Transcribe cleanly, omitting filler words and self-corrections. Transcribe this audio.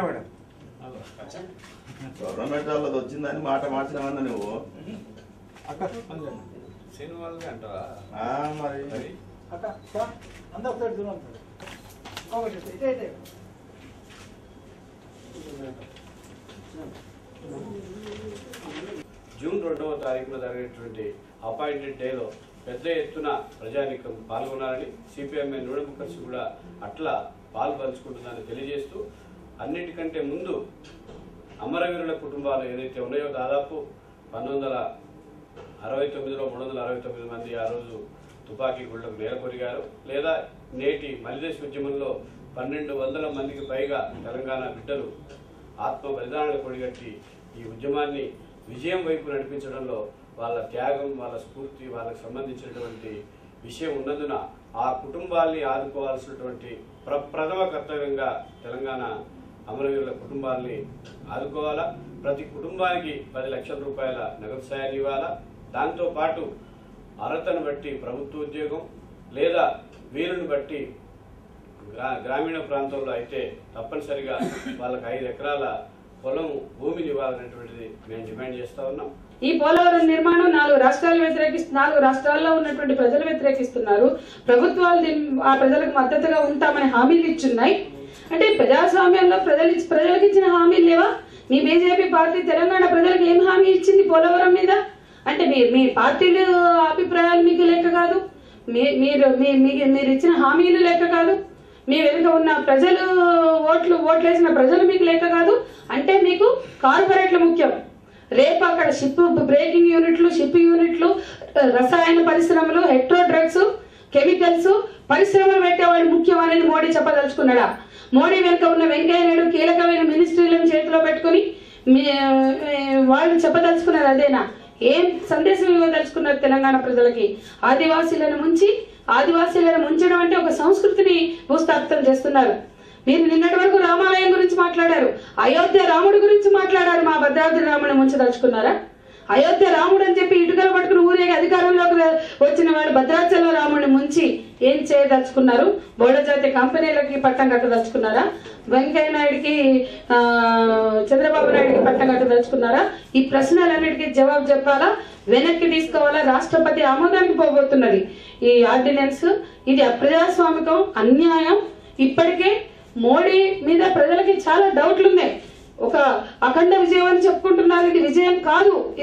Madam government వాళ్ళది వచ్చిందని మాట మార్చినామన్నా నువ్వు సినిమాలకి అంటావా మరి జూన్ 2వ తారీఖున జరిగేటువంటి అపాయింటెడ్ డేలో పెద్ద ఎత్తున ప్రజానీకం పాల్గొనాలని సిపిఎంఐ నూడముఖర్సి కూడా అట్లా పాల్పంచుకుంటుందని తెలియజేస్తూ అన్నిటికంటే ముందు అమరవీరుల కుటుంబాలు ఏదైతే ఉన్నాయో దాదాపు 1969లో 369 మంది ఆ రోజు తుపాకీ గుళ్లకు నేలకొరిగారు, లేదా నేటి మలిదేశ్ ఉద్యమంలో 1200 మందికి పైగా తెలంగాణ బిడ్డలు ఆత్మ బలిదానాలు కొడిగట్టి ఈ ఉద్యమాన్ని విజయం వైపు నడిపించడంలో వాళ్ళ త్యాగం, వాళ్ళ స్ఫూర్తి, వాళ్ళకి సంబంధించినటువంటి విషయం ఉన్నందున ఆ కుటుంబాల్ని ఆదుకోవాల్సినటువంటి ప్రథమ కర్తవ్యంగా తెలంగాణ అమరవీరుల కుటుంబాల్ని ఆదుకోవాలా. ప్రతి కుటుంబానికి 10 లక్షల రూపాయల నగదు సాయాన్ని ఇవ్వాలా. దాంతోపాటు అర్హతను బట్టి ప్రభుత్వ ఉద్యోగం లేదా వీరుని బట్టి గ్రామీణ ప్రాంతంలో అయితే తప్పనిసరిగా వాళ్ళకి 5 ఎకరాల పొలం భూమిని ఇవ్వాలనేటువంటిది మేము డిమాండ్ చేస్తా ఉన్నాం. ఈ పోలవరం నిర్మాణం 4 రాష్ట్రాల్లో ఉన్నటువంటి ప్రజలు వ్యతిరేకిస్తున్నారు. ప్రభుత్వాలు ఆ ప్రజలకు మద్దతుగా ఉంటామని హామీలు ఇచ్చున్నాయి. అంటే ప్రజాస్వామ్యంలో ప్రజలకు ఇచ్చిన హామీలు లేవా? మీ బీజేపీ పార్టీ తెలంగాణ ప్రజలకు ఏం హామీ ఇచ్చింది పోలవరం మీద? అంటే మీ పార్టీలు అభిప్రాయాలు మీకు లెక్క కాదు, మీరు ఇచ్చిన హామీలు లెక్క కాదు, మీ వెనుక ఉన్న ప్రజలు ఓట్లేసిన ప్రజలు మీకు లెక్క కాదు. అంటే మీకు కార్పొరేట్లు ముఖ్యం. రేపు అక్కడ బ్రేకింగ్ యూనిట్లు, షిప్ యూనిట్లు, రసాయన పరిశ్రమలు, హెట్రో డ్రగ్స్, కెమికల్స్ పరిశ్రమలు పెట్టేవాళ్ళు ముఖ్యం అనేది మోడీ చెప్పదలుచుకున్నాడా? మోడీ వెనుక ఉన్న వెంకయ్య నాయుడు కీలకమైన మినిస్ట్రీలను చేతిలో పెట్టుకుని వాళ్ళు చెప్పదలుచుకున్నారు అదేనా? ఏం సందేశం ఇవ్వదలుచుకున్నారు తెలంగాణ ప్రజలకి? ఆదివాసీలను ముంచడం అంటే ఒక సంస్కృతిని భూస్థాపితం చేస్తున్నారు. మీరు నిన్నటి వరకు రామాలయం గురించి మాట్లాడారు, అయోధ్య రాముడి గురించి మాట్లాడారు. మా భద్రాద్రి రాముడిని ముంచదలుచుకున్నారా? అయోధ్య రాముడు అని చెప్పి ఇటుకలు పట్టుకుని ఊరేగి అధికారంలోకి వచ్చిన వాళ్ళు భద్రాచలం రాముడిని ముంచి ఏం చేయదలుచుకున్నారు? బోడజాతి కంపెనీలకి పట్టం కట్టదలుచుకున్నారా? వెంకయ్య నాయుడికి చంద్రబాబు నాయుడికి పట్టం కట్టదలుచుకున్నారా? ఈ ప్రశ్నలన్నిటికీ జవాబు చెప్పాలా? వెనక్కి తీసుకోవాలా? రాష్ట్రపతి ఆమోదానికి పోబోతున్నది ఈ ఆర్డినెన్స్. ఇది అప్రజాస్వామికం, అన్యాయం. ఇప్పటికే మోడీ మీద ప్రజలకి చాలా డౌట్లు ఉన్నాయి. ఒక అఖండ విజయం అని చెప్పుకుంటున్నారు, ఇది విజయం కాదు. ఇది